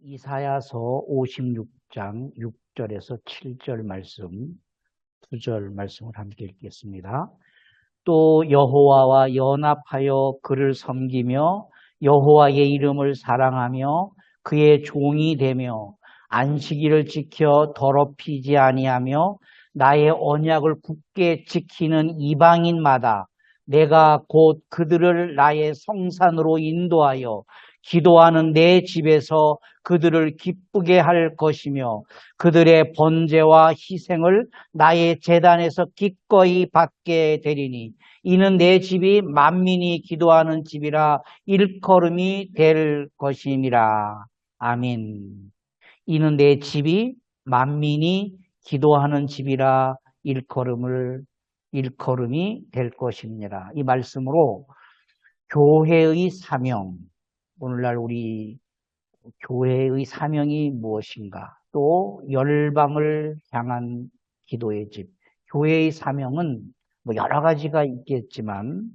이사야서 56장 6절에서 7절 말씀, 2절 말씀을 함께 읽겠습니다. 또 여호와와 연합하여 그를 섬기며 여호와의 이름을 사랑하며 그의 종이 되며 안식일을 지켜 더럽히지 아니하며 나의 언약을 굳게 지키는 이방인마다 내가 곧 그들을 나의 성산으로 인도하여 기도하는 내 집에서 그들을 기쁘게 할 것이며 그들의 번제와 희생을 나의 제단에서 기꺼이 받게 되리니 이는 내 집이 만민이 기도하는 집이라 일컬음이 될 것이니라. 아멘. 이는 내 집이 만민이 기도하는 집이라 일컬음이 될 것입니다. 이 말씀으로 교회의 사명, 오늘날 우리 교회의 사명이 무엇인가? 또 열방을 향한 기도의 집. 교회의 사명은 뭐 여러 가지가 있겠지만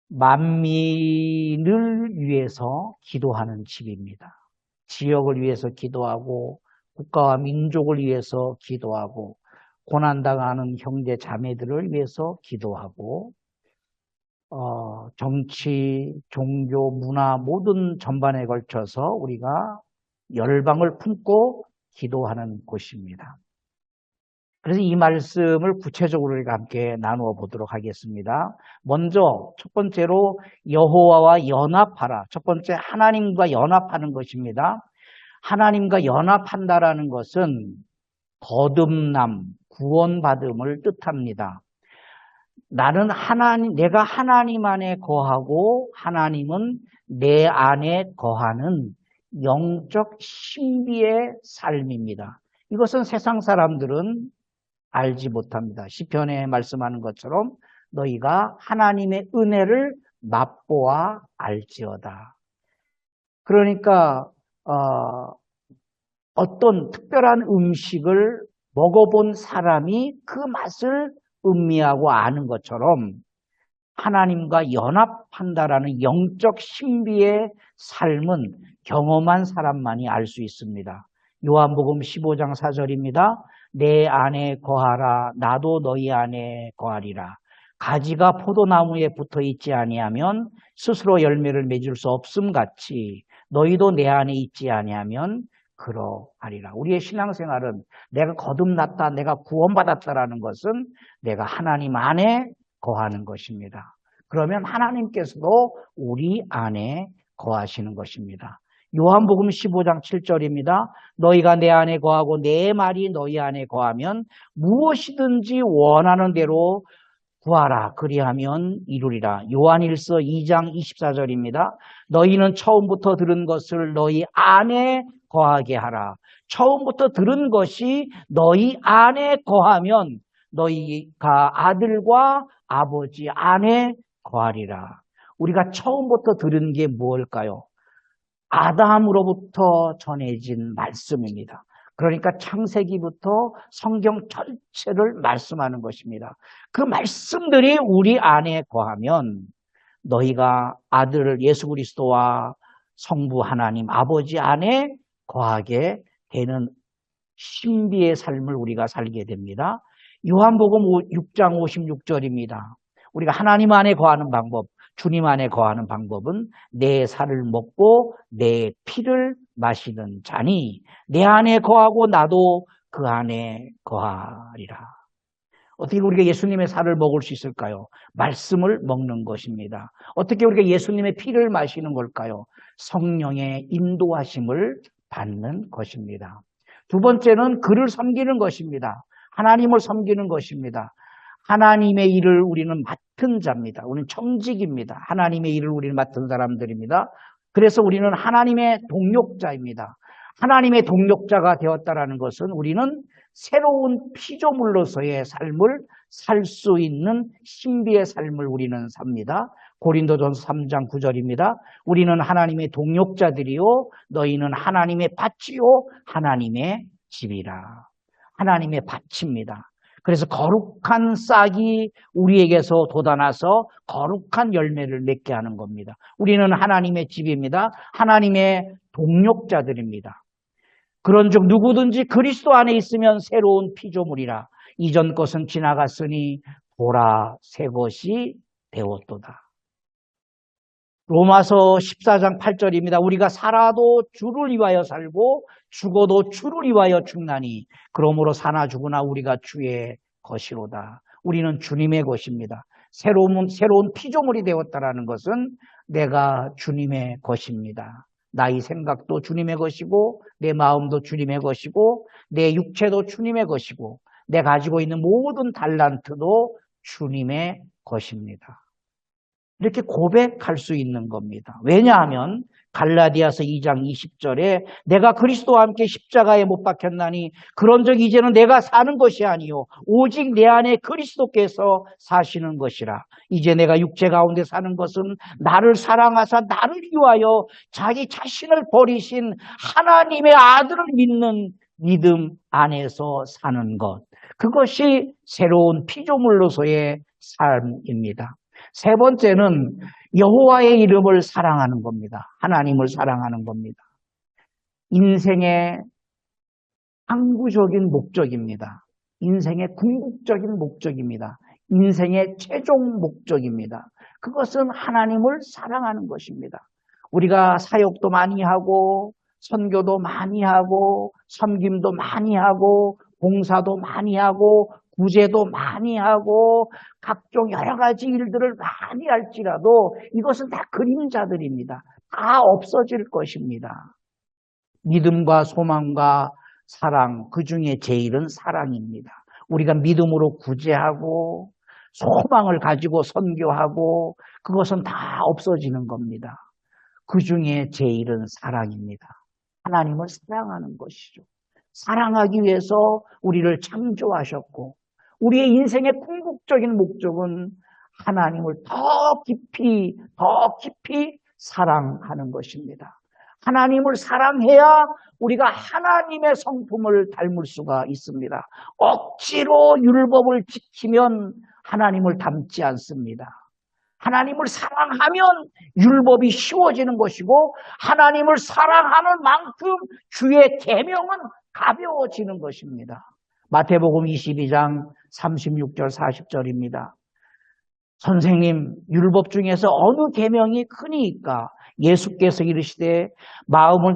만민을 위해서 기도하는 집입니다. 지역을 위해서 기도하고 국가와 민족을 위해서 기도하고 고난당하는 형제 자매들을 위해서 기도하고 정치, 종교, 문화 모든 전반에 걸쳐서 우리가 열방을 품고 기도하는 곳입니다. 그래서 이 말씀을 구체적으로 우리가 함께 나누어 보도록 하겠습니다. 먼저 첫 번째로 여호와와 연합하라. 첫 번째 하나님과 연합하는 것입니다. 하나님과 연합한다라는 것은 거듭남, 구원받음을 뜻합니다. 내가 하나님 안에 거하고 하나님은 내 안에 거하는 영적 신비의 삶입니다. 이것은 세상 사람들은 알지 못합니다. 시편에 말씀하는 것처럼 너희가 하나님의 은혜를 맛보아 알지어다. 그러니까 어떤 특별한 음식을 먹어본 사람이 그 맛을 음미하고 아는 것처럼 하나님과 연합한다라는 영적 신비의 삶은 경험한 사람만이 알 수 있습니다. 요한복음 15장 4절입니다. 내 안에 거하라 나도 너희 안에 거하리라. 가지가 포도나무에 붙어 있지 아니하면 스스로 열매를 맺을 수 없음 같이 너희도 내 안에 있지 아니하면 그러하리라. 우리의 신앙생활은 내가 거듭났다, 내가 구원받았다라는 것은 내가 하나님 안에 거하는 것입니다. 그러면 하나님께서도 우리 안에 거하시는 것입니다. 요한복음 15장 7절입니다. 너희가 내 안에 거하고 내 말이 너희 안에 거하면 무엇이든지 원하는 대로 구하라. 그리하면 이루리라. 요한일서 2장 24절입니다. 너희는 처음부터 들은 것을 너희 안에 거하게 하라. 처음부터 들은 것이 너희 안에 거하면 너희가 아들과 아버지 안에 거하리라. 우리가 처음부터 들은 게 무엇일까요? 아담으로부터 전해진 말씀입니다. 그러니까 창세기부터 성경 전체를 말씀하는 것입니다. 그 말씀들이 우리 안에 거하면 너희가 아들 예수 그리스도와 성부 하나님 아버지 안에 거하게 되는 신비의 삶을 우리가 살게 됩니다. 요한복음 6장 56절입니다. 우리가 하나님 안에 거하는 방법, 주님 안에 거하는 방법은 내 살을 먹고 내 피를 마시는 자니 내 안에 거하고 나도 그 안에 거하리라. 어떻게 우리가 예수님의 살을 먹을 수 있을까요? 말씀을 먹는 것입니다. 어떻게 우리가 예수님의 피를 마시는 걸까요? 성령의 인도하심을 받는 것입니다. 두 번째는 그를 섬기는 것입니다. 하나님을 섬기는 것입니다. 하나님의 일을 우리는 맡은 자입니다. 우리는 청직입니다. 하나님의 일을 우리는 맡은 사람들입니다. 그래서 우리는 하나님의 동력자입니다. 하나님의 동력자가 되었다라는 것은 우리는 새로운 피조물로서의 삶을 살 수 있는 신비의 삶을 우리는 삽니다. 고린도전서 3장 9절입니다. 우리는 하나님의 동력자들이요 너희는 하나님의 밭이요 하나님의 집이라. 하나님의 밭입니다. 그래서 거룩한 싹이 우리에게서 돋아나서 거룩한 열매를 맺게 하는 겁니다. 우리는 하나님의 집입니다. 하나님의 동력자들입니다. 그런즉 누구든지 그리스도 안에 있으면 새로운 피조물이라. 이전 것은 지나갔으니 보라 새 것이 되었도다. 로마서 14장 8절입니다. 우리가 살아도 주를 위하여 살고 죽어도 주를 위하여 죽나니 그러므로 사나 죽으나 우리가 주의 것이로다. 우리는 주님의 것입니다. 새로운 피조물이 되었다라는 것은 내가 주님의 것입니다. 나의 생각도 주님의 것이고 내 마음도 주님의 것이고 내 육체도 주님의 것이고 내가 가지고 있는 모든 달란트도 주님의 것입니다. 이렇게 고백할 수 있는 겁니다. 왜냐하면 갈라디아서 2장 20절에 내가 그리스도와 함께 십자가에 못 박혔나니 그런즉 이제는 내가 사는 것이 아니요 오직 내 안에 그리스도께서 사시는 것이라. 이제 내가 육체 가운데 사는 것은 나를 사랑하사 나를 위하여 자기 자신을 버리신 하나님의 아들을 믿는 믿음 안에서 사는 것. 그것이 새로운 피조물로서의 삶입니다. 세 번째는 여호와의 이름을 사랑하는 겁니다. 하나님을 사랑하는 겁니다. 인생의 항구적인 목적입니다. 인생의 궁극적인 목적입니다. 인생의 최종 목적입니다. 그것은 하나님을 사랑하는 것입니다. 우리가 사역도 많이 하고 선교도 많이 하고 섬김도 많이 하고 봉사도 많이 하고 구제도 많이 하고 각종 여러 가지 일들을 많이 할지라도 이것은 다 그림자들입니다. 다 없어질 것입니다. 믿음과 소망과 사랑, 그 중에 제일은 사랑입니다. 우리가 믿음으로 구제하고 소망을 가지고 선교하고 그것은 다 없어지는 겁니다. 그 중에 제일은 사랑입니다. 하나님을 사랑하는 것이죠. 사랑하기 위해서 우리를 창조하셨고 우리의 인생의 궁극적인 목적은 하나님을 더 깊이 사랑하는 것입니다. 하나님을 사랑해야 우리가 하나님의 성품을 닮을 수가 있습니다. 억지로 율법을 지키면 하나님을 닮지 않습니다. 하나님을 사랑하면 율법이 쉬워지는 것이고 하나님을 사랑하는 만큼 주의 계명은 가벼워지는 것입니다. 마태복음 22장 36절 40절입니다. 선생님, 율법 중에서 어느 계명이 크니까? 예수께서 이르시되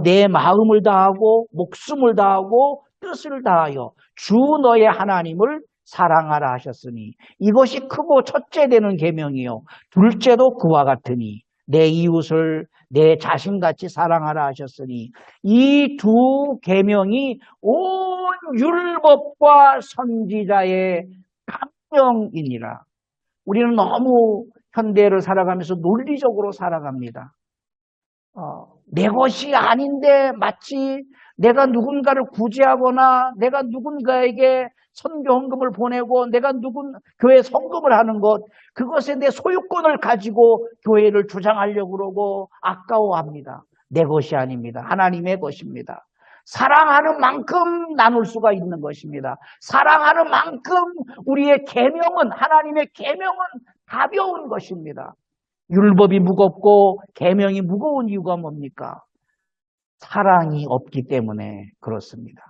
내 마음을 다하고 목숨을 다하고 뜻을 다하여 주 너의 하나님을 사랑하라 하셨으니 이것이 크고 첫째 되는 계명이요 둘째도 그와 같으니 내 이웃을 내 자신같이 사랑하라 하셨으니 이 두 계명이 온 율법과 선지자의 강령이니라. 우리는 너무 현대를 살아가면서 논리적으로 살아갑니다. 내 것이 아닌데 마치 내가 누군가를 구제하거나 내가 누군가에게 선교 헌금을 보내고 내가 교회 성금을 하는 것, 그것에 내 소유권을 가지고 교회를 주장하려고 그러고 아까워합니다. 내 것이 아닙니다. 하나님의 것입니다. 사랑하는 만큼 나눌 수가 있는 것입니다. 사랑하는 만큼 우리의 계명은, 하나님의 계명은 가벼운 것입니다. 율법이 무겁고 계명이 무거운 이유가 뭡니까? 사랑이 없기 때문에 그렇습니다.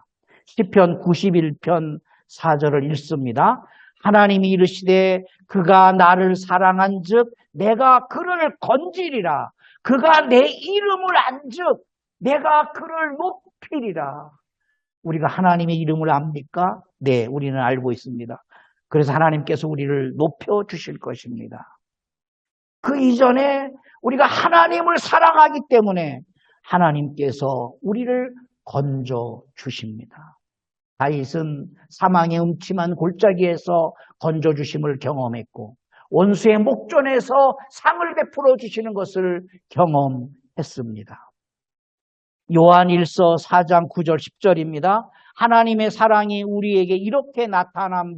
시편 91편 4절을 읽습니다. 하나님이 이르시되 그가 나를 사랑한즉 내가 그를 건지리라. 그가 내 이름을 안즉 내가 그를 높이리라. 우리가 하나님의 이름을 압니까? 네, 우리는 알고 있습니다. 그래서 하나님께서 우리를 높여주실 것입니다. 그 이전에 우리가 하나님을 사랑하기 때문에 하나님께서 우리를 건져 주십니다. 다윗은 사망의 음침한 골짜기에서 건져 주심을 경험했고 원수의 목전에서 상을 베풀어 주시는 것을 경험했습니다. 요한 1서 4장 9절 10절입니다. 하나님의 사랑이 우리에게 이렇게 나타난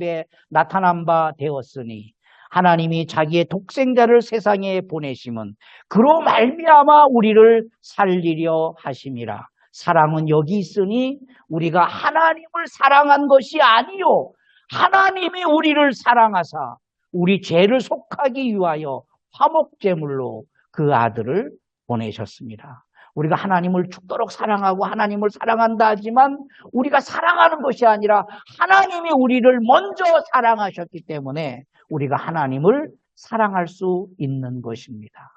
바 되었으니 하나님이 자기의 독생자를 세상에 보내심은 그로 말미암아 우리를 살리려 하심이라. 사랑은 여기 있으니 우리가 하나님을 사랑한 것이 아니요 하나님이 우리를 사랑하사 우리 죄를 속하기 위하여 화목제물로 그 아들을 보내셨습니다. 우리가 하나님을 죽도록 사랑하고 하나님을 사랑한다 하지만 우리가 사랑하는 것이 아니라 하나님이 우리를 먼저 사랑하셨기 때문에 우리가 하나님을 사랑할 수 있는 것입니다.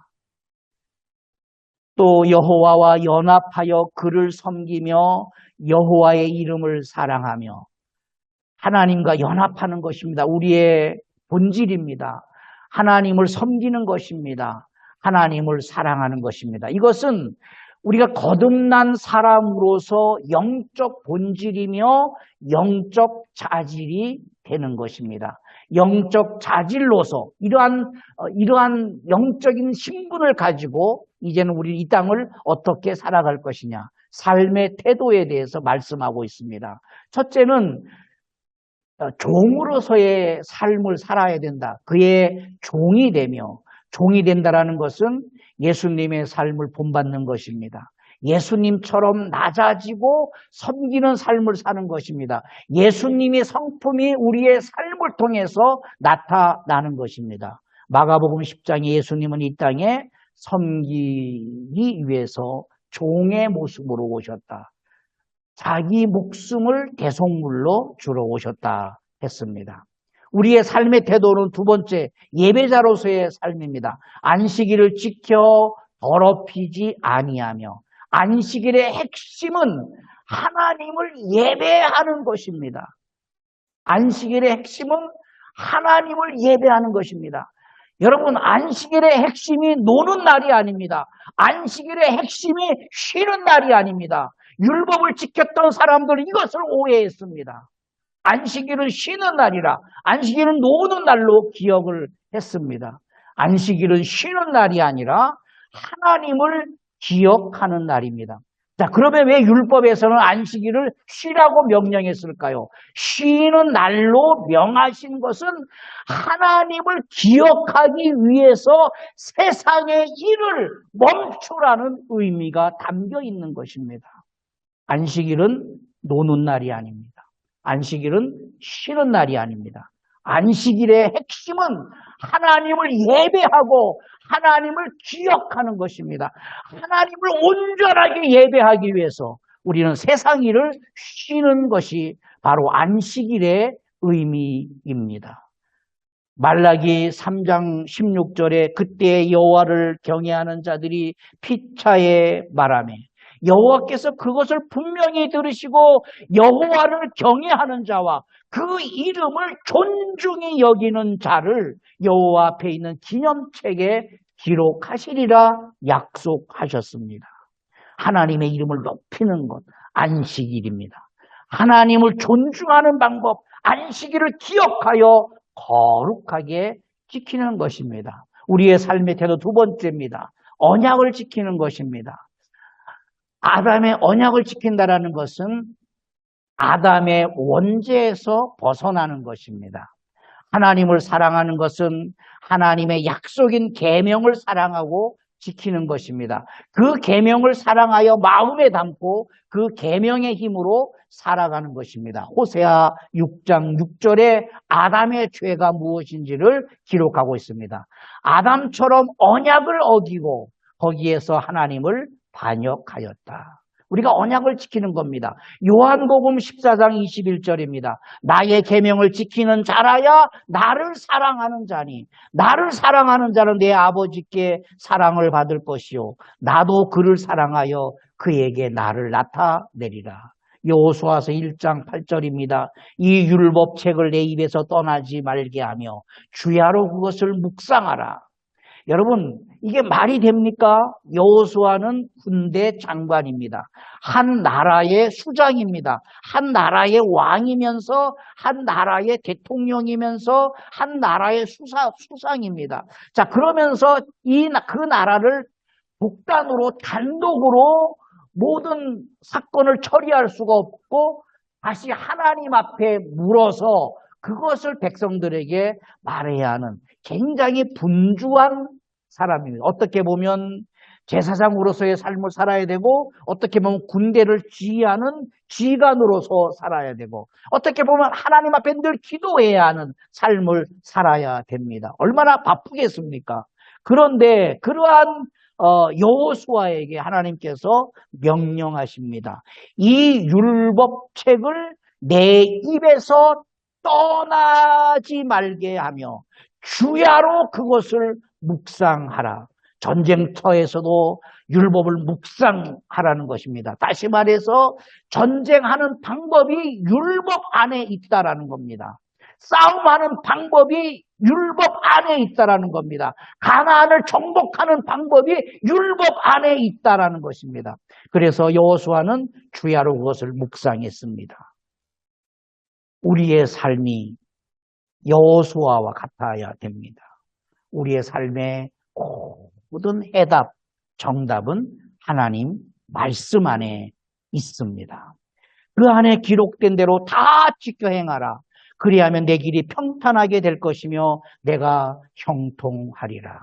또 여호와와 연합하여 그를 섬기며 여호와의 이름을 사랑하며 하나님과 연합하는 것입니다. 우리의 본질입니다. 하나님을 섬기는 것입니다. 하나님을 사랑하는 것입니다. 이것은 우리가 거듭난 사람으로서 영적 본질이며 영적 자질이 되는 것입니다. 영적 자질로서 이러한 영적인 신분을 가지고 이제는 우리 이 땅을 어떻게 살아갈 것이냐, 삶의 태도에 대해서 말씀하고 있습니다. 첫째는 종으로서의 삶을 살아야 된다. 그의 종이 되며, 종이 된다라는 것은 예수님의 삶을 본받는 것입니다. 예수님처럼 낮아지고 섬기는 삶을 사는 것입니다. 예수님의 성품이 우리의 삶을 통해서 나타나는 것입니다. 마가복음 10장에 예수님은 이 땅에 섬기기 위해서 종의 모습으로 오셨다. 자기 목숨을 대속물로 주러 오셨다 했습니다. 우리의 삶의 태도는 두 번째, 예배자로서의 삶입니다. 안식일을 지켜 더럽히지 아니하며, 안식일의 핵심은 하나님을 예배하는 것입니다. 안식일의 핵심은 하나님을 예배하는 것입니다. 여러분, 안식일의 핵심이 노는 날이 아닙니다. 안식일의 핵심이 쉬는 날이 아닙니다. 율법을 지켰던 사람들은 이것을 오해했습니다. 안식일은 쉬는 날이라, 안식일은 노는 날로 기억을 했습니다. 안식일은 쉬는 날이 아니라 하나님을 기억하는 날입니다. 자, 그러면 왜 율법에서는 안식일을 쉬라고 명령했을까요? 쉬는 날로 명하신 것은 하나님을 기억하기 위해서 세상의 일을 멈추라는 의미가 담겨 있는 것입니다. 안식일은 노는 날이 아닙니다. 안식일은 쉬는 날이 아닙니다. 안식일의 핵심은 하나님을 예배하고 하나님을 기억하는 것입니다. 하나님을 온전하게 예배하기 위해서 우리는 세상 일을 쉬는 것이 바로 안식일의 의미입니다. 말라기 3장 16절에 그때 여호와를 경외하는 자들이 피차에 말하며, 여호와께서 그것을 분명히 들으시고 여호와를 경외하는 자와 그 이름을 존중히 여기는 자를 여호와 앞에 있는 기념책에 기록하시리라 약속하셨습니다. 하나님의 이름을 높이는 것, 안식일입니다. 하나님을 존중하는 방법, 안식일을 기억하여 거룩하게 지키는 것입니다. 우리의 삶의 태도 두 번째입니다. 언약을 지키는 것입니다. 아담의 언약을 지킨다라는 것은 아담의 원죄에서 벗어나는 것입니다. 하나님을 사랑하는 것은 하나님의 약속인 계명을 사랑하고 지키는 것입니다. 그 계명을 사랑하여 마음에 담고 그 계명의 힘으로 살아가는 것입니다. 호세아 6장 6절에 아담의 죄가 무엇인지를 기록하고 있습니다. 아담처럼 언약을 어기고 거기에서 하나님을 반역하였다. 우리가 언약을 지키는 겁니다. 요한복음 14장 21절입니다. 나의 계명을 지키는 자라야 나를 사랑하는 자니, 나를 사랑하는 자는 내 아버지께 사랑을 받을 것이요 나도 그를 사랑하여 그에게 나를 나타내리라. 여호수아서 1장 8절입니다. 이 율법책을 내 입에서 떠나지 말게 하며 주야로 그것을 묵상하라. 여러분, 이게 말이 됩니까? 여호수아는 군대 장관입니다. 한 나라의 수장입니다. 한 나라의 왕이면서 한 나라의 대통령이면서 한 나라의 수상입니다. 자, 그러면서 그 나라를 독단으로 단독으로 모든 사건을 처리할 수가 없고 다시 하나님 앞에 물어서 그것을 백성들에게 말해야 하는 굉장히 분주한 사람입니다. 어떻게 보면 제사장으로서의 삶을 살아야 되고, 어떻게 보면 군대를 지휘하는 지휘관으로서 살아야 되고, 어떻게 보면 하나님 앞에 늘 기도해야 하는 삶을 살아야 됩니다. 얼마나 바쁘겠습니까? 그런데 그러한 여호수아에게 하나님께서 명령하십니다. 이 율법책을 내 입에서 떠나지 말게 하며 주야로 그것을 묵상하라. 전쟁터에서도 율법을 묵상하라는 것입니다. 다시 말해서 전쟁하는 방법이 율법 안에 있다라는 겁니다. 싸움하는 방법이 율법 안에 있다라는 겁니다. 가나안을 정복하는 방법이 율법 안에 있다라는 것입니다. 그래서 여호수아는 주야로 그것을 묵상했습니다. 우리의 삶이 여호수아와 같아야 됩니다. 우리의 삶의 모든 해답, 정답은 하나님 말씀 안에 있습니다. 그 안에 기록된 대로 다 지켜 행하라. 그리하면 내 길이 평탄하게 될 것이며 내가 형통하리라.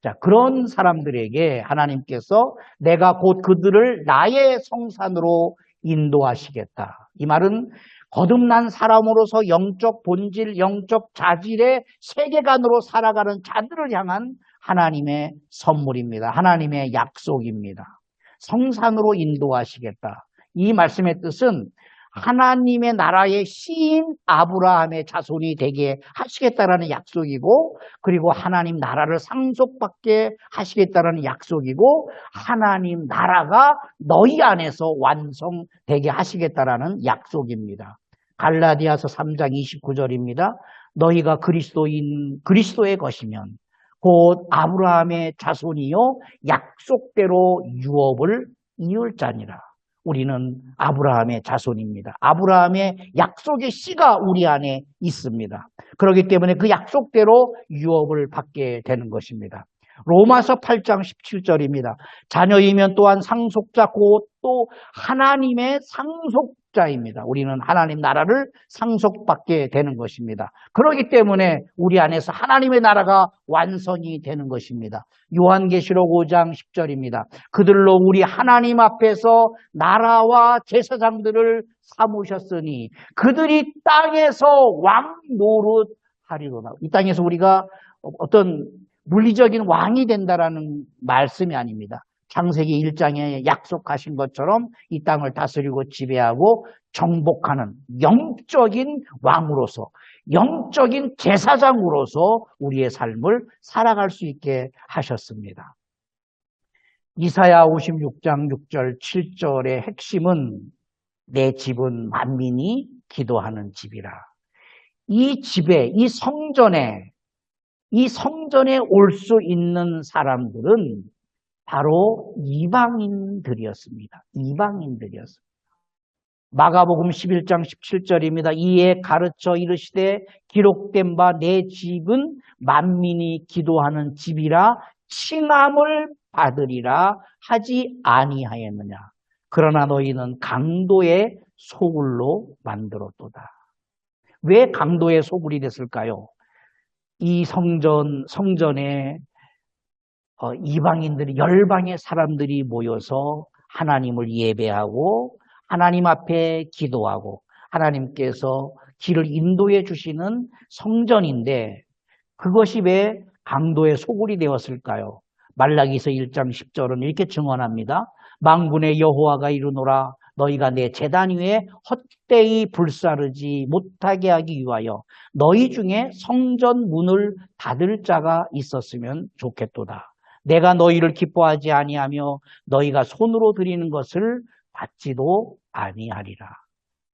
자, 그런 사람들에게 하나님께서 내가 곧 그들을 나의 성산으로 인도하시겠다. 이 말은 거듭난 사람으로서 영적 본질, 영적 자질의 세계관으로 살아가는 자들을 향한 하나님의 선물입니다. 하나님의 약속입니다. 성산으로 인도하시겠다. 이 말씀의 뜻은 하나님의 나라의 시인 아브라함의 자손이 되게 하시겠다라는 약속이고, 그리고 하나님 나라를 상속받게 하시겠다라는 약속이고, 하나님 나라가 너희 안에서 완성되게 하시겠다라는 약속입니다. 갈라디아서 3장 29절입니다. 너희가 그리스도의 것이면 곧 아브라함의 자손이요 약속대로 유업을 이을 자니라. 우리는 아브라함의 자손입니다. 아브라함의 약속의 씨가 우리 안에 있습니다. 그렇기 때문에 그 약속대로 유업을 받게 되는 것입니다. 로마서 8장 17절입니다. 자녀이면 또한 상속자 곧 또 하나님의 상속자입니다. 우리는 하나님 나라를 상속받게 되는 것입니다. 그렇기 때문에 우리 안에서 하나님의 나라가 완성이 되는 것입니다. 요한계시록 5장 10절입니다. 그들로 우리 하나님 앞에서 나라와 제사장들을 삼으셨으니 그들이 땅에서 왕 노릇하리로다. 이 땅에서 우리가 어떤 물리적인 왕이 된다라는 말씀이 아닙니다. 창세기 1장에 약속하신 것처럼 이 땅을 다스리고 지배하고 정복하는 영적인 왕으로서, 영적인 제사장으로서 우리의 삶을 살아갈 수 있게 하셨습니다. 이사야 56장 6절 7절의 핵심은 내 집은 만민이 기도하는 집이라. 이 집에, 이 성전에 올 수 있는 사람들은 바로 이방인들이었습니다. 이방인들이었습니다. 마가복음 11장 17절입니다. 이에 가르쳐 이르시되 기록된 바 내 집은 만민이 기도하는 집이라 칭함을 받으리라 하지 아니하였느냐. 그러나 너희는 강도의 소굴로 만들었도다. 왜 강도의 소굴이 됐을까요? 이 성전에 이방인들이, 열방의 사람들이 모여서 하나님을 예배하고 하나님 앞에 기도하고 하나님께서 길을 인도해 주시는 성전인데 그것이 왜 강도의 소굴이 되었을까요? 말라기서 1장 10절은 이렇게 증언합니다. 만군의 여호와가 이르노라 너희가 내 제단 위에 헛되이 불사르지 못하게 하기 위하여 너희 중에 성전 문을 닫을 자가 있었으면 좋겠도다. 내가 너희를 기뻐하지 아니하며 너희가 손으로 드리는 것을 받지도 아니하리라.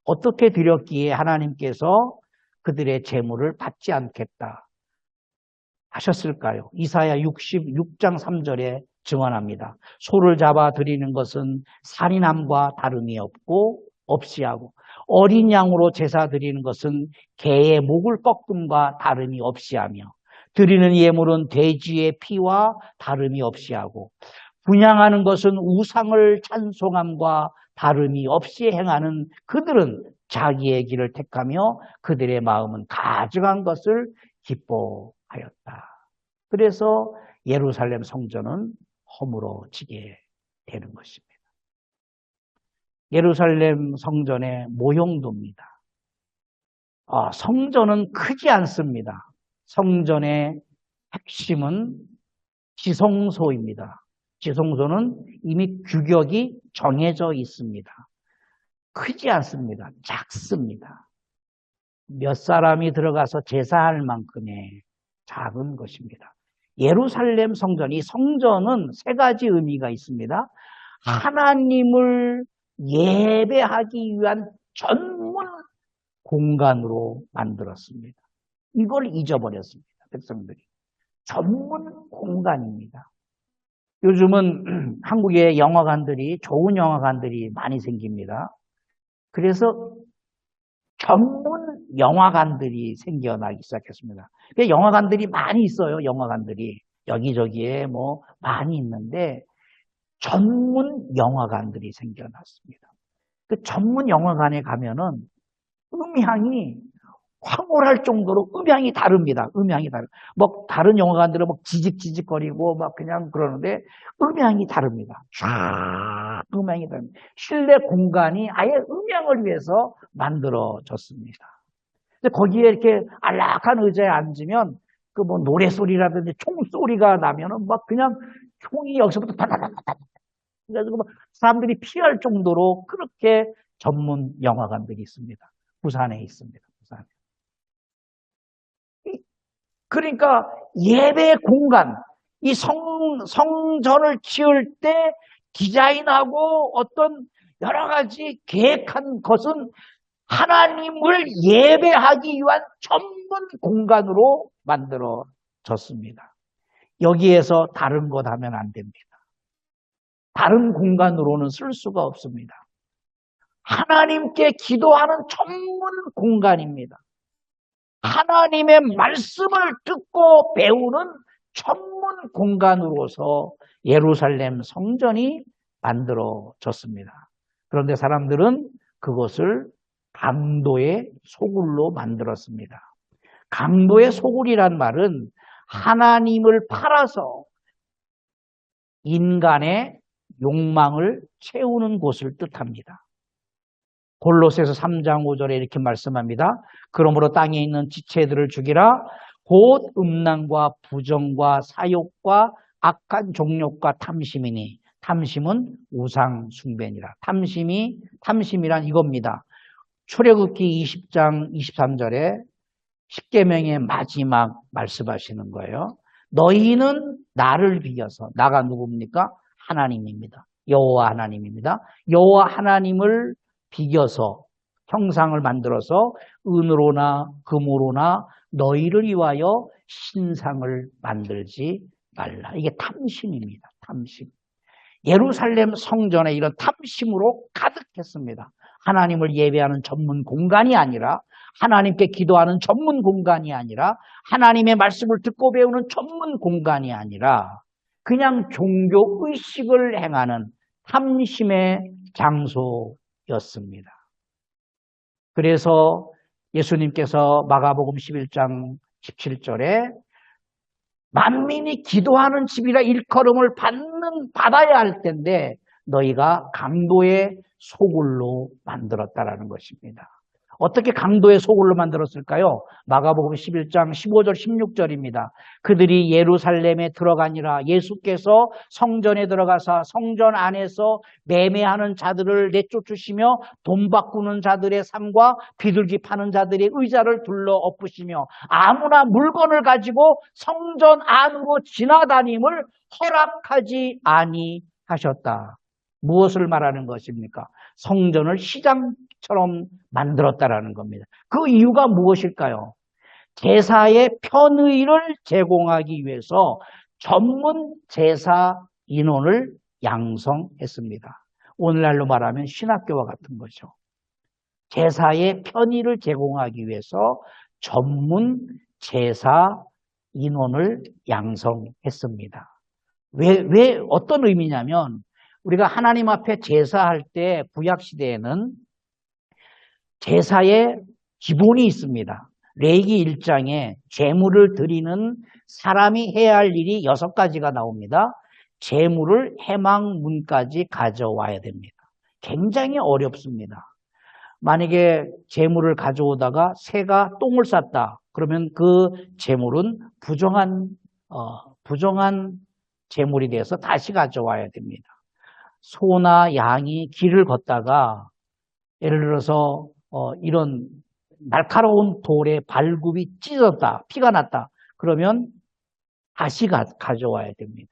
어떻게 드렸기에 하나님께서 그들의 재물을 받지 않겠다 하셨을까요? 이사야 66장 3절에 증언합니다. 소를 잡아 드리는 것은 살인함과 다름이 없고 없이 하고 어린 양으로 제사 드리는 것은 개의 목을 꺾음과 다름이 없이 하며 드리는 예물은 돼지의 피와 다름이 없이 하고 분향하는 것은 우상을 찬송함과 다름이 없이 행하는 그들은 자기의 길을 택하며 그들의 마음은 가증한 것을 기뻐하였다. 그래서 예루살렘 성전은 허물어지게 되는 것입니다. 예루살렘 성전의 모형도입니다. 성전은 크지 않습니다. 성전의 핵심은 지성소입니다. 지성소는 이미 규격이 정해져 있습니다. 크지 않습니다. 작습니다. 몇 사람이 들어가서 제사할 만큼의 작은 것입니다. 예루살렘 성전, 이 성전은 세 가지 의미가 있습니다. 하나님을 예배하기 위한 전문 공간으로 만들었습니다. 이걸 잊어버렸습니다. 백성들이. 전문 공간입니다. 요즘은 한국의 영화관들이, 좋은 영화관들이 많이 생깁니다. 그래서 전문 영화관들이 생겨나기 시작했습니다. 영화관들이 많이 있어요. 영화관들이 여기저기에 뭐 많이 있는데 전문 영화관들이 생겨났습니다. 그 전문 영화관에 가면은 음향이 황홀할 정도로 음향이 다릅니다. 음향이 다릅니다. 뭐 다른 영화관들은 막 지직지직거리고 막 그냥 그러는데 음향이 다릅니다. 쫙 음향이 다릅니다. 실내 공간이 아예 음향을 위해서 만들어졌습니다. 근데 거기에 이렇게 안락한 의자에 앉으면 그 뭐 노래소리라든지 총소리가 나면은 막 그냥 총이 여기서부터 다다다다다 그래가지고 막 사람들이 피할 정도로 그렇게 전문 영화관들이 있습니다. 부산에 있습니다. 부산에. 그러니까 예배 공간, 이 성전을 지을 때 디자인하고 어떤 여러 가지 계획한 것은 하나님을 예배하기 위한 전문 공간으로 만들어졌습니다. 여기에서 다른 것 하면 안 됩니다. 다른 공간으로는 쓸 수가 없습니다. 하나님께 기도하는 전문 공간입니다. 하나님의 말씀을 듣고 배우는 전문 공간으로서 예루살렘 성전이 만들어졌습니다. 그런데 사람들은 그것을 강도의 소굴로 만들었습니다. 강도의 소굴이란 말은 하나님을 팔아서 인간의 욕망을 채우는 곳을 뜻합니다. 골로새서 3장 5절에 이렇게 말씀합니다. 그러므로 땅에 있는 지체들을 죽이라. 곧 음란과 부정과 사욕과 악한 종욕과 탐심이니. 탐심은 우상 숭배니라. 탐심이란 이겁니다. 출애굽기 20장 23절에 십계명의 마지막 말씀하시는 거예요. 너희는 나를 비겨서, 나가 누굽니까? 하나님입니다. 여호와 하나님입니다. 여호와 하나님을 비겨서 형상을 만들어서 은으로나 금으로나 너희를 위하여 신상을 만들지 말라. 이게 탐심입니다. 탐심. 예루살렘 성전에 이런 탐심으로 가득했습니다. 하나님을 예배하는 전문 공간이 아니라, 하나님께 기도하는 전문 공간이 아니라, 하나님의 말씀을 듣고 배우는 전문 공간이 아니라 그냥 종교 의식을 행하는 탐심의 장소였습니다. 그래서 예수님께서 마가복음 11장 17절에 만민이 기도하는 집이라 일컬음을 받아야 할 텐데 너희가 강도의 소굴로 만들었다라는 것입니다. 어떻게 강도의 소굴로 만들었을까요? 마가복음 11장 15절 16절입니다. 그들이 예루살렘에 들어가니라. 예수께서 성전에 들어가서 성전 안에서 매매하는 자들을 내쫓으시며 돈 바꾸는 자들의 상과 비둘기 파는 자들의 의자를 둘러 엎으시며 아무나 물건을 가지고 성전 안으로 지나다님을 허락하지 아니하셨다. 무엇을 말하는 것입니까? 성전을 시장처럼 만들었다라는 겁니다. 그 이유가 무엇일까요? 제사의 편의를 제공하기 위해서 전문 제사 인원을 양성했습니다. 오늘날로 말하면 신학교와 같은 거죠. 제사의 편의를 제공하기 위해서 전문 제사 인원을 양성했습니다. 왜 어떤 의미냐면 우리가 하나님 앞에 제사할 때 구약시대에는 제사의 기본이 있습니다. 레위기 1장에 제물을 드리는 사람이 해야 할 일이 6가지가 나옵니다. 제물을 해망문까지 가져와야 됩니다. 굉장히 어렵습니다. 만약에 제물을 가져오다가 새가 똥을 쌌다. 그러면 그 제물은 부정한 제물이 돼서 다시 가져와야 됩니다. 소나 양이 길을 걷다가 예를 들어서 이런 날카로운 돌에 발굽이 찢어졌다, 피가 났다. 그러면 다시 가져와야 됩니다.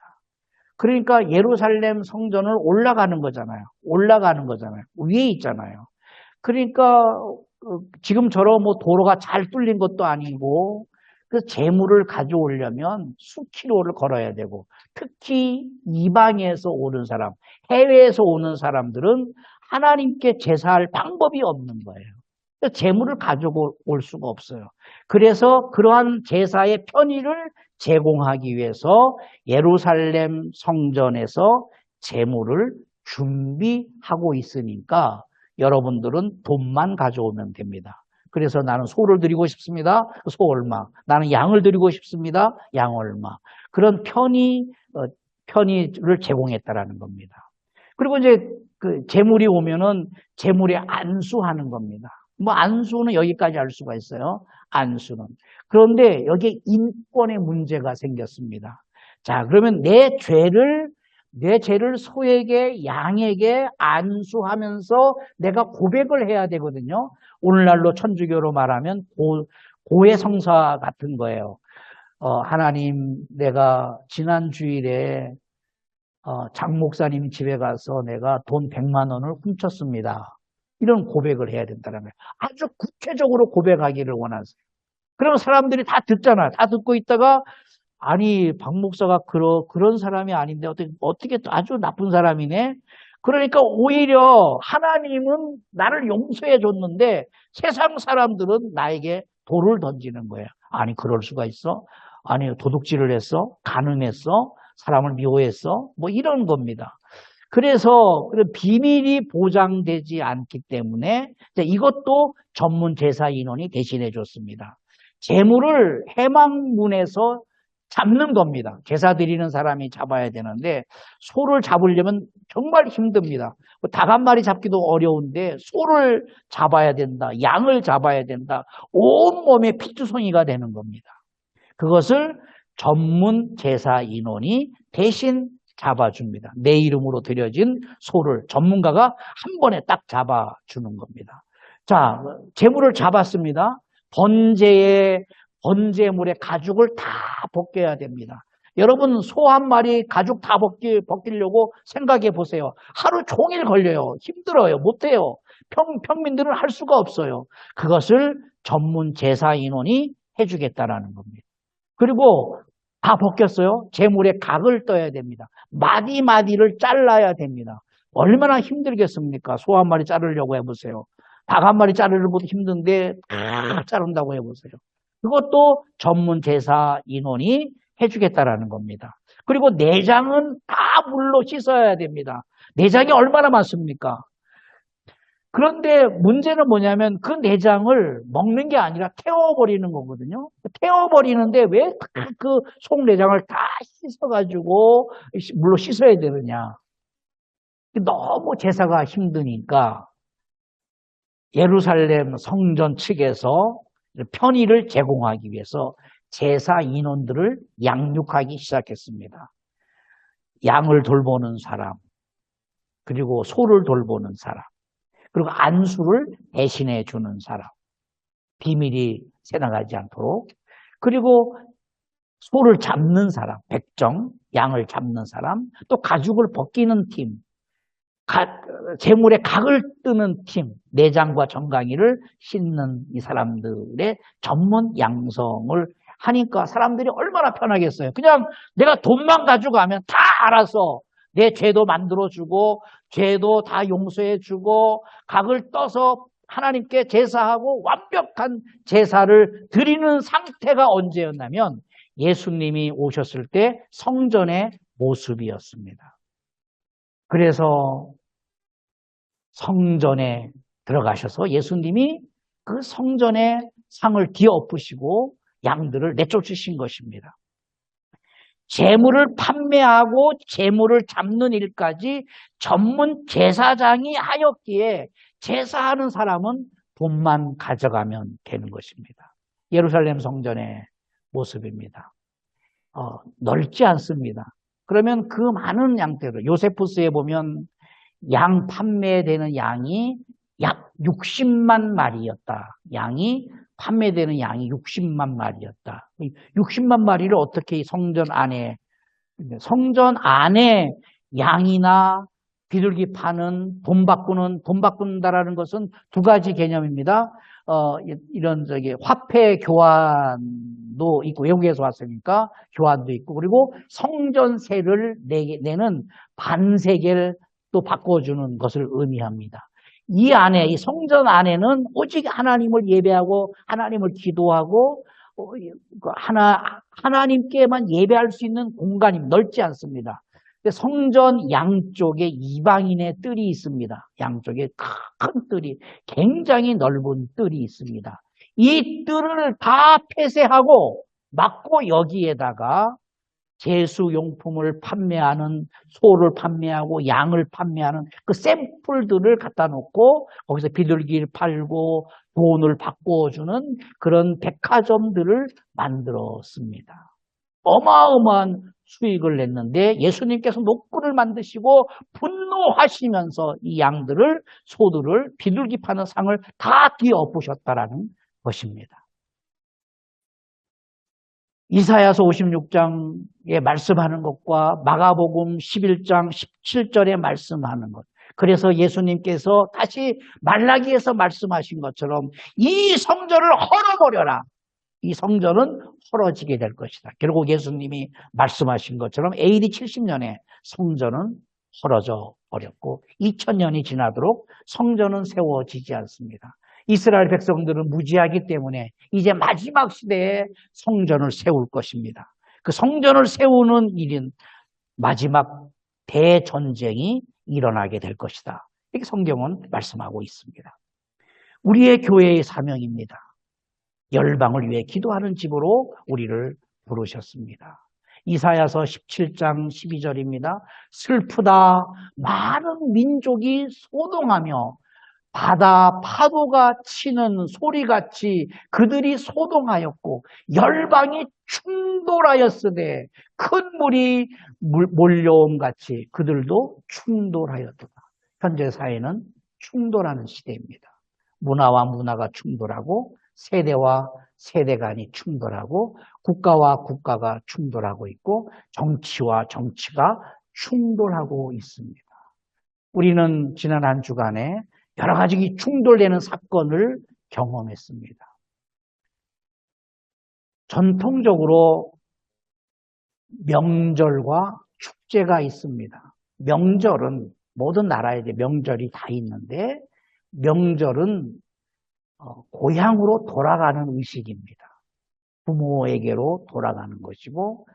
그러니까 예루살렘 성전을 올라가는 거잖아요. 올라가는 거잖아요. 위에 있잖아요. 그러니까 지금처럼 뭐 도로가 잘 뚫린 것도 아니고 그 재물을 가져오려면 수키로를 걸어야 되고 특히 이방에서 오는 사람, 해외에서 오는 사람들은 하나님께 제사할 방법이 없는 거예요. 재물을 가져올 수가 없어요. 그래서 그러한 제사의 편의를 제공하기 위해서 예루살렘 성전에서 재물을 준비하고 있으니까 여러분들은 돈만 가져오면 됩니다. 그래서 나는 소를 드리고 싶습니다. 소 얼마. 나는 양을 드리고 싶습니다. 양 얼마. 그런 편의를 제공했다라는 겁니다. 그리고 이제 그 재물이 오면은 재물에 안수하는 겁니다. 뭐 안수는 여기까지 할 수가 있어요. 안수는. 그런데 여기에 인권의 문제가 생겼습니다. 자, 그러면 내 죄를 소에게 양에게 안수하면서 내가 고백을 해야 되거든요. 오늘날로 천주교로 말하면 고해 성사 같은 거예요. 하나님, 내가 지난 주일에 장 목사님 집에 가서 내가 돈 100만 원을 훔쳤습니다. 이런 고백을 해야 된다는 거예요. 아주 구체적으로 고백하기를 원하세요. 그러면 사람들이 다 듣잖아요. 다 듣고 있다가 아니 박 목사가 그런 사람이 아닌데 어떻게 아주 나쁜 사람이네. 그러니까 오히려 하나님은 나를 용서해 줬는데 세상 사람들은 나에게 돌을 던지는 거예요. 아니 그럴 수가 있어? 아니 도둑질을 했어? 가늠했어? 사람을 미워했어? 뭐 이런 겁니다. 그래서 비밀이 보장되지 않기 때문에 이것도 전문 제사 인원이 대신해 줬습니다. 재물을 해망문에서 잡는 겁니다. 제사 드리는 사람이 잡아야 되는데 소를 잡으려면 정말 힘듭니다. 닭 한 마리 잡기도 어려운데 소를 잡아야 된다. 양을 잡아야 된다. 온몸에 피투성이가 되는 겁니다. 그것을 전문 제사 인원이 대신 잡아줍니다. 내 이름으로 드려진 소를 전문가가 한 번에 딱 잡아주는 겁니다. 자, 재물을 잡았습니다. 번제물의 가죽을 다 벗겨야 됩니다. 여러분 소 한 마리 가죽 다 벗기려고 생각해 보세요. 하루 종일 걸려요. 힘들어요. 못해요. 평민들은 할 수가 없어요. 그것을 전문 제사 인원이 해주겠다라는 겁니다. 그리고 다 벗겼어요. 재물의 각을 떠야 됩니다. 마디마디를 잘라야 됩니다. 얼마나 힘들겠습니까? 소 한 마리 자르려고 해보세요. 닭 한 마리 자르는 것도 힘든데 다 자른다고 해보세요. 그것도 전문 제사 인원이 해주겠다라는 겁니다. 그리고 내장은 다 물로 씻어야 됩니다. 내장이 얼마나 많습니까? 그런데 문제는 뭐냐면 그 내장을 먹는 게 아니라 태워버리는 거거든요. 태워버리는데 왜 그 속 내장을 다 씻어가지고 물로 씻어야 되느냐. 너무 제사가 힘드니까 예루살렘 성전 측에서 편의를 제공하기 위해서 제사 인원들을 양육하기 시작했습니다. 양을 돌보는 사람, 그리고 소를 돌보는 사람, 그리고 안수를 대신해 주는 사람, 비밀이 새나가지 않도록, 그리고 소를 잡는 사람, 백정, 양을 잡는 사람, 또 가죽을 벗기는 팀, 재물의 각을 뜨는 팀, 내장과 정강이를 씻는 이 사람들의 전문 양성을 하니까 사람들이 얼마나 편하겠어요. 그냥 내가 돈만 가져가면 다 알아서 내 죄도 만들어주고 죄도 다 용서해주고 각을 떠서 하나님께 제사하고 완벽한 제사를 드리는 상태가 언제였냐면 예수님이 오셨을 때 성전의 모습이었습니다. 그래서 성전에 들어가셔서 예수님이 그 성전의 상을 뒤엎으시고 양들을 내쫓으신 것입니다. 재물을 판매하고 재물을 잡는 일까지 전문 제사장이 하였기에 제사하는 사람은 돈만 가져가면 되는 것입니다. 예루살렘 성전의 모습입니다. 넓지 않습니다. 그러면 그 많은 양떼들, 요세푸스에 보면 양 판매되는 양이 약 60만 마리였다. 양이 판매되는 양이 60만 마리였다. 60만 마리를 어떻게 성전 안에 양이나 비둘기 파는 돈 바꾼다라는 것은 두 가지 개념입니다. 이런 화폐 교환도 있고, 외국에서 왔으니까 교환도 있고, 그리고 성전세를 내는 반세계를 또 바꿔주는 것을 의미합니다. 이 안에, 이 성전 안에는 오직 하나님을 예배하고 하나님을 기도하고 하나님께만 예배할 수 있는 공간이 넓지 않습니다. 성전 양쪽에 이방인의 뜰이 있습니다. 양쪽에 큰 뜰이, 굉장히 넓은 뜰이 있습니다. 이 뜰을 다 폐쇄하고 막고 여기에다가 제수용품을 판매하는, 소를 판매하고 양을 판매하는 그 샘플들을 갖다 놓고 거기서 비둘기를 팔고 돈을 바꿔주는 그런 백화점들을 만들었습니다. 어마어마한 수익을 냈는데 예수님께서 노끈을 만드시고 분노하시면서 이 양들을, 소들을, 비둘기 파는 상을 다 뒤엎으셨다라는 것입니다. 이사야서 56장에 말씀하는 것과 마가복음 11장 17절에 말씀하는 것. 그래서 예수님께서 다시 말라기에서 말씀하신 것처럼 이 성전을 헐어버려라. 이 성전은 헐어지게 될 것이다. 결국 예수님이 말씀하신 것처럼 AD 70년에 성전은 헐어져 버렸고 2000년이 지나도록 성전은 세워지지 않습니다. 이스라엘 백성들은 무지하기 때문에 이제 마지막 시대에 성전을 세울 것입니다. 그 성전을 세우는 일인 마지막 대전쟁이 일어나게 될 것이다. 이렇게 성경은 말씀하고 있습니다. 우리의 교회의 사명입니다. 열방을 위해 기도하는 집으로 우리를 부르셨습니다. 이사야서 17장 12절입니다. 슬프다. 많은 민족이 소동하며 바다 파도가 치는 소리같이 그들이 소동하였고 열방이 충돌하였으되 큰 물이 몰려옴같이 그들도 충돌하였도다. 현재 사회는 충돌하는 시대입니다. 문화와 문화가 충돌하고 세대와 세대 간이 충돌하고 국가와 국가가 충돌하고 있고 정치와 정치가 충돌하고 있습니다. 우리는 지난 한 주간에 여러 가지 충돌되는 사건을 경험했습니다. 전통적으로 명절과 축제가 있습니다. 명절은 모든 나라에 명절이 다 있는데 명절은 고향으로 돌아가는 의식입니다. 부모에게로 돌아가는 것이고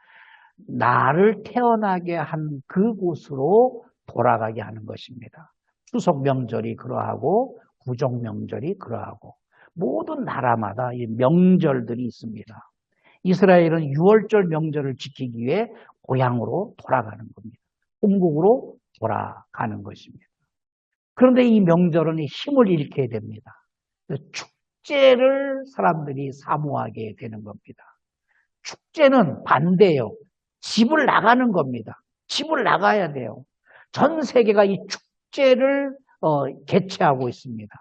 나를 태어나게 한 그곳으로 돌아가게 하는 것입니다. 추석 명절이 그러하고 구정 명절이 그러하고 모든 나라마다 이 명절들이 있습니다. 이스라엘은 6월절 명절을 지키기 위해 고향으로 돌아가는 겁니다. 본국으로 돌아가는 것입니다. 그런데 이 명절은 힘을 잃게 됩니다. 축제를 사람들이 사모하게 되는 겁니다. 축제는 반대예요. 집을 나가는 겁니다. 집을 나가야 돼요. 전 세계가 이 축제를 개최하고 있습니다.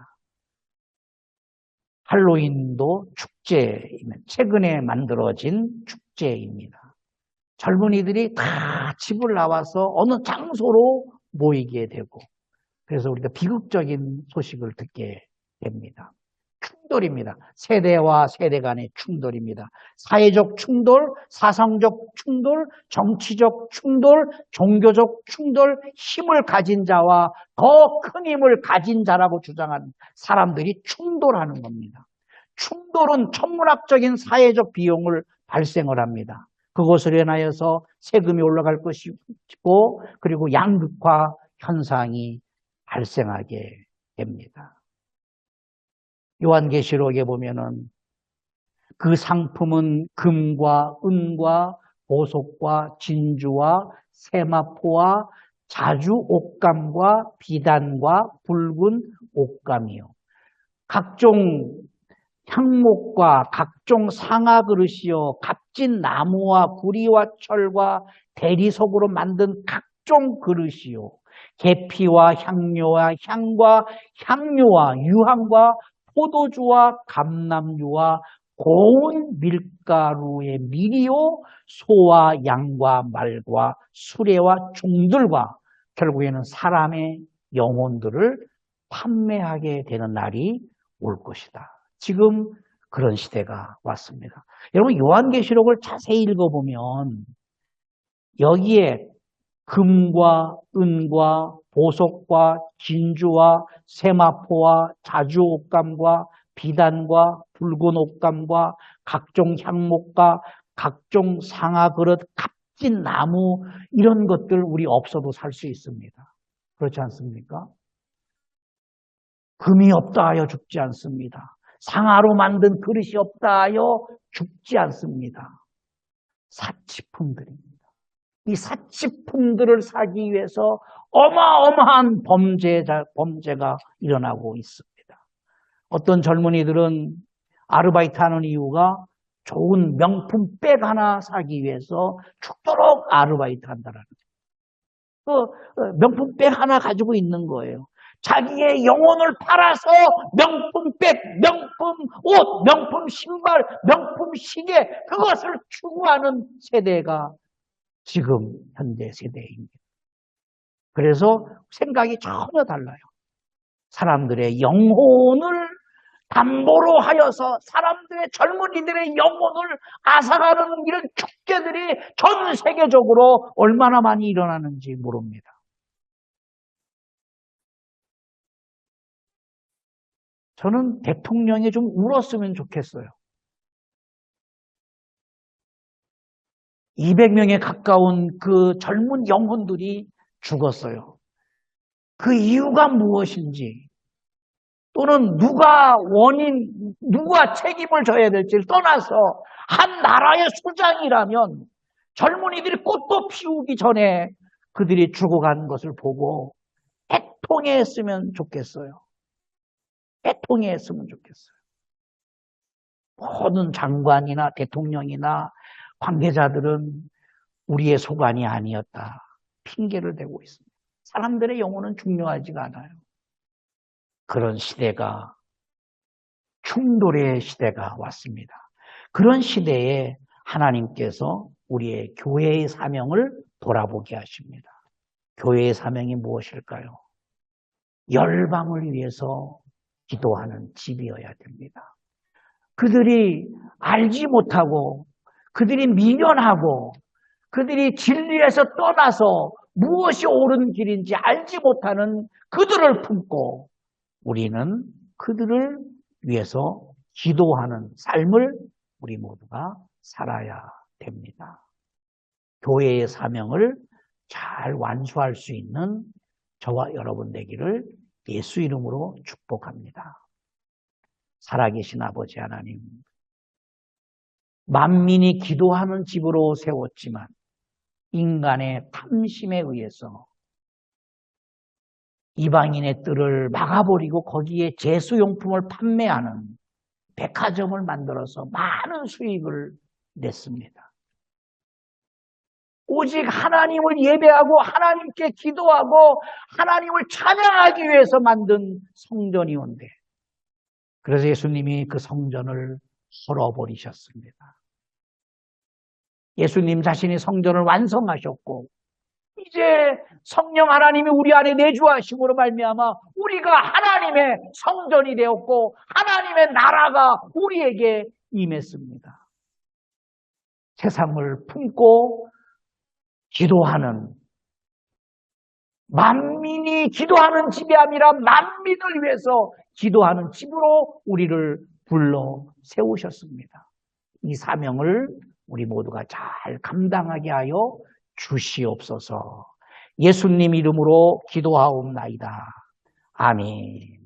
할로윈도 축제입니다. 최근에 만들어진 축제입니다. 젊은이들이 다 집을 나와서 어느 장소로 모이게 되고 그래서 우리가 비극적인 소식을 듣게 됩니다. 충돌입니다. 세대와 세대 간의 충돌입니다. 사회적 충돌, 사상적 충돌, 정치적 충돌, 종교적 충돌, 힘을 가진 자와 더 큰 힘을 가진 자라고 주장하는 사람들이 충돌하는 겁니다. 충돌은 천문학적인 사회적 비용을 발생을 합니다. 그것으로 인하여서 세금이 올라갈 것이고 그리고 양극화 현상이 발생하게 됩니다. 요한계시록에 보면은 그 상품은 금과 은과 보석과 진주와 세마포와 자주 옷감과 비단과 붉은 옷감이요. 각종 향목과 각종 상아 그릇이요 값진 나무와 구리와 철과 대리석으로 만든 각종 그릇이요 계피와 향료와 향과 향료와 유향과 포도주와 감람유와 고운 밀가루의 밀이요 소와 양과 말과 수레와 종들과 결국에는 사람의 영혼들을 판매하게 되는 날이 올 것이다. 지금 그런 시대가 왔습니다. 여러분 요한계시록을 자세히 읽어보면 여기에 금과 은과 보석과 진주와 세마포와 자주옷감과 비단과 붉은 옷감과 각종 향목과 각종 상아 그릇, 값진 나무 이런 것들 우리 없어도 살 수 있습니다. 그렇지 않습니까? 금이 없다 하여 죽지 않습니다. 상아로 만든 그릇이 없다 하여 죽지 않습니다. 사치품들입니다. 이 사치품들을 사기 위해서 어마어마한 범죄가 일어나고 있습니다. 어떤 젊은이들은 아르바이트 하는 이유가 좋은 명품 백 하나 사기 위해서 죽도록 아르바이트 한다는 거예요. 그 명품 백 하나 가지고 있는 거예요. 자기의 영혼을 팔아서 명품 백, 명품 옷, 명품 신발, 명품 시계 그것을 추구하는 세대가 지금 현대 세대입니다. 그래서 생각이 전혀 달라요. 사람들의 영혼을 담보로 하여서 사람들의 젊은이들의 영혼을 앗아가는 이런 축제들이 전 세계적으로 얼마나 많이 일어나는지 모릅니다. 저는 대통령이 좀 울었으면 좋겠어요. 200명에 가까운 그 젊은 영혼들이 죽었어요. 그 이유가 무엇인지 또는 누가 책임을 져야 될지를 떠나서 한 나라의 수장이라면 젊은이들이 꽃도 피우기 전에 그들이 죽어간 것을 보고 애통해했으면 좋겠어요. 애통해했으면 좋겠어요. 모든 장관이나 대통령이나 관계자들은 우리의 소관이 아니었다. 핑계를 대고 있습니다. 사람들의 영혼은 중요하지가 않아요. 그런 시대가 충돌의 시대가 왔습니다. 그런 시대에 하나님께서 우리의 교회의 사명을 돌아보게 하십니다. 교회의 사명이 무엇일까요? 열방을 위해서 기도하는 집이어야 됩니다. 그들이 알지 못하고 그들이 미련하고 그들이 진리에서 떠나서 무엇이 옳은 길인지 알지 못하는 그들을 품고 우리는 그들을 위해서 기도하는 삶을 우리 모두가 살아야 됩니다. 교회의 사명을 잘 완수할 수 있는 저와 여러분 되기를 예수 이름으로 축복합니다. 살아계신 아버지 하나님, 만민이 기도하는 집으로 세웠지만 인간의 탐심에 의해서 이방인의 뜰을 막아버리고 거기에 제수용품을 판매하는 백화점을 만들어서 많은 수익을 냈습니다. 오직 하나님을 예배하고 하나님께 기도하고 하나님을 찬양하기 위해서 만든 성전이온데 그래서 예수님이 그 성전을 헐어버리셨습니다. 예수님 자신이 성전을 완성하셨고 이제 성령 하나님이 우리 안에 내주하심으로 말미암아 우리가 하나님의 성전이 되었고 하나님의 나라가 우리에게 임했습니다. 세상을 품고 기도하는 만민이 기도하는 집이 아니라 만민을 위해서 기도하는 집으로 우리를 불러 세우셨습니다. 이 사명을 우리 모두가 잘 감당하게 하여 주시옵소서. 예수님 이름으로 기도하옵나이다. 아멘.